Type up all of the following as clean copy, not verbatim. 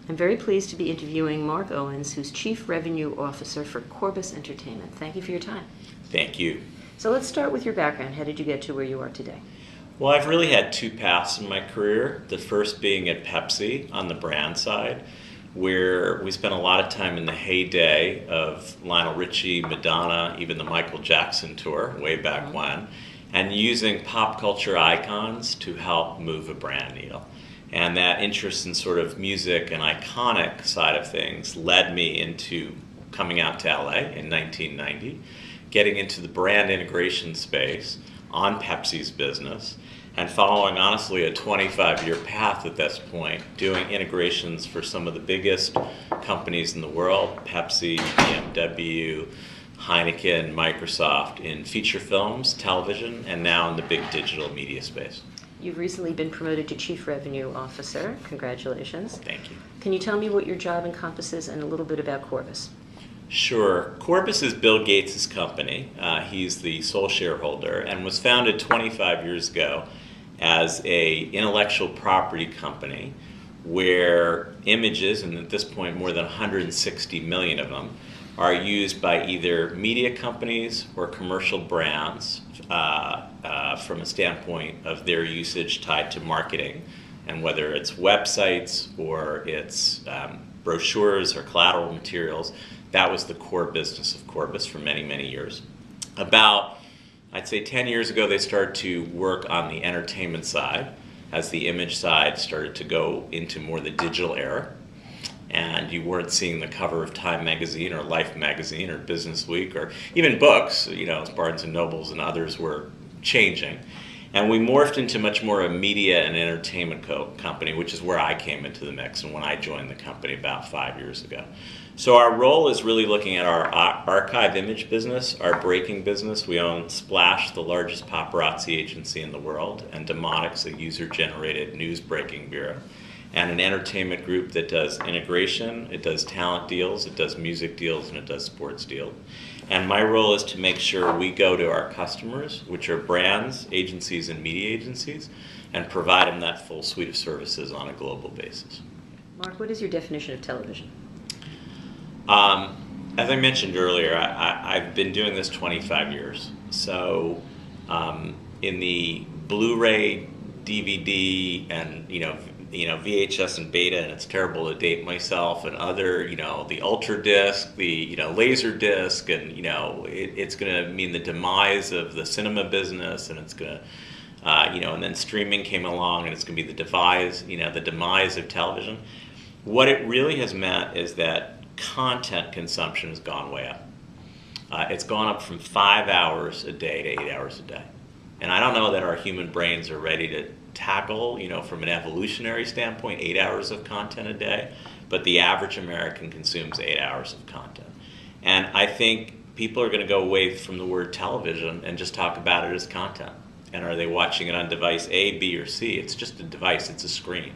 I'm very pleased to be interviewing Mark Owens, who's Chief Revenue Officer for Corbis Entertainment. Thank you for your time. Thank you. So let's start with your background. How did you get to where you are today? Well, I've really had two paths in my career. The first being at Pepsi on the brand side, where we spent a lot of time in the heyday of Lionel Richie, Madonna, even the Michael Jackson tour way back when, and using pop culture icons to help move a brand needle. And that interest in sort of music and iconic side of things led me into coming out to LA in 1990, getting into the brand integration space on Pepsi's business, and following, honestly, a 25-year path at this point, doing integrations for some of the biggest companies in the world, Pepsi, BMW, Heineken, Microsoft, in feature films, television, and now in the big digital media space. You've recently been promoted to Chief Revenue Officer. Congratulations. Thank you. Can you tell me what your job encompasses and a little bit about Corbis? Sure. Corbis is Bill Gates' company. He's the sole shareholder and was founded 25 years ago as an intellectual property company where images, and at this point more than 160 million of them, are used by either media companies or commercial brands from a standpoint of their usage tied to marketing, and whether it's websites or it's brochures or collateral materials. That was the core business of Corbis for many, many years. About, I'd say 10 years ago, they started to work on the entertainment side as the image side started to go into more the digital era. And you weren't seeing the cover of Time magazine or Life magazine or Business Week or even books, as Barnes and Nobles and others were changing. And we morphed into much more a media and entertainment company, which is where I came into the mix and when I joined the company about 5 years ago. So our role is really looking at our archive image business, our breaking business. We own Splash, the largest paparazzi agency in the world, and Demonics, a user-generated news breaking bureau, and an entertainment group that does integration, it does talent deals, it does music deals, and it does sports deals. And my role is to make sure we go to our customers, which are brands, agencies, and media agencies, and provide them that full suite of services on a global basis. Mark, what is your definition of television? As I mentioned earlier, I've been doing this 25 years. So in the Blu-ray, DVD, and VHS and beta, and it's terrible to date myself, and other, the ultra disc, the laser disc, and it's going to mean the demise of the cinema business, and it's going to and then streaming came along, and it's going to be the demise of television. What it really has meant is that content consumption has gone way up. It's gone up from 5 hours a day to 8 hours a day. And I don't know that our human brains are ready to tackle, from an evolutionary standpoint, 8 hours of content a day, but the average American consumes 8 hours of content. And I think people are going to go away from the word television and just talk about it as content. And are they watching it on device A, B, or C? It's just a device, it's a screen.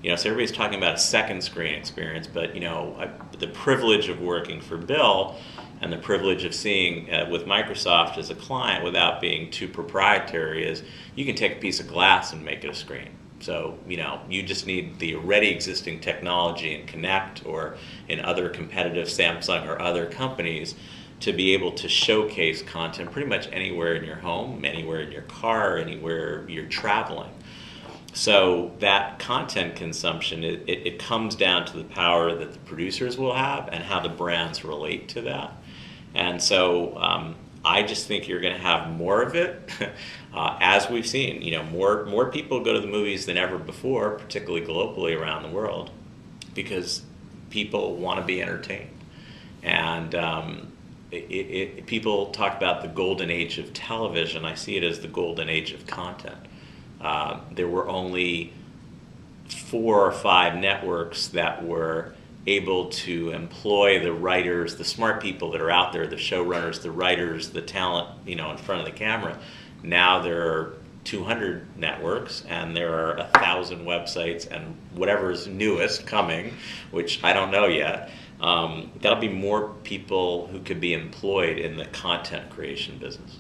So everybody's talking about a second screen experience, but the privilege of working for Bill and the privilege of seeing with Microsoft as a client without being too proprietary is you can take a piece of glass and make it a screen. So, you just need the already existing technology in Connect or in other competitive Samsung or other companies to be able to showcase content pretty much anywhere in your home, anywhere in your car, anywhere you're traveling. So that content consumption, it comes down to the power that the producers will have and how the brands relate to that. And so I just think you're going to have more of it, as we've seen. More people go to the movies than ever before, particularly globally around the world, because people want to be entertained. And people talk about the golden age of television. I see it as the golden age of content. There were only 4 or 5 networks that were able to employ the writers, the smart people that are out there, the showrunners, the writers, the talent, in front of the camera. Now there are 200 networks, and there are 1,000 websites, and whatever's newest coming, which I don't know yet, that'll be more people who could be employed in the content creation business.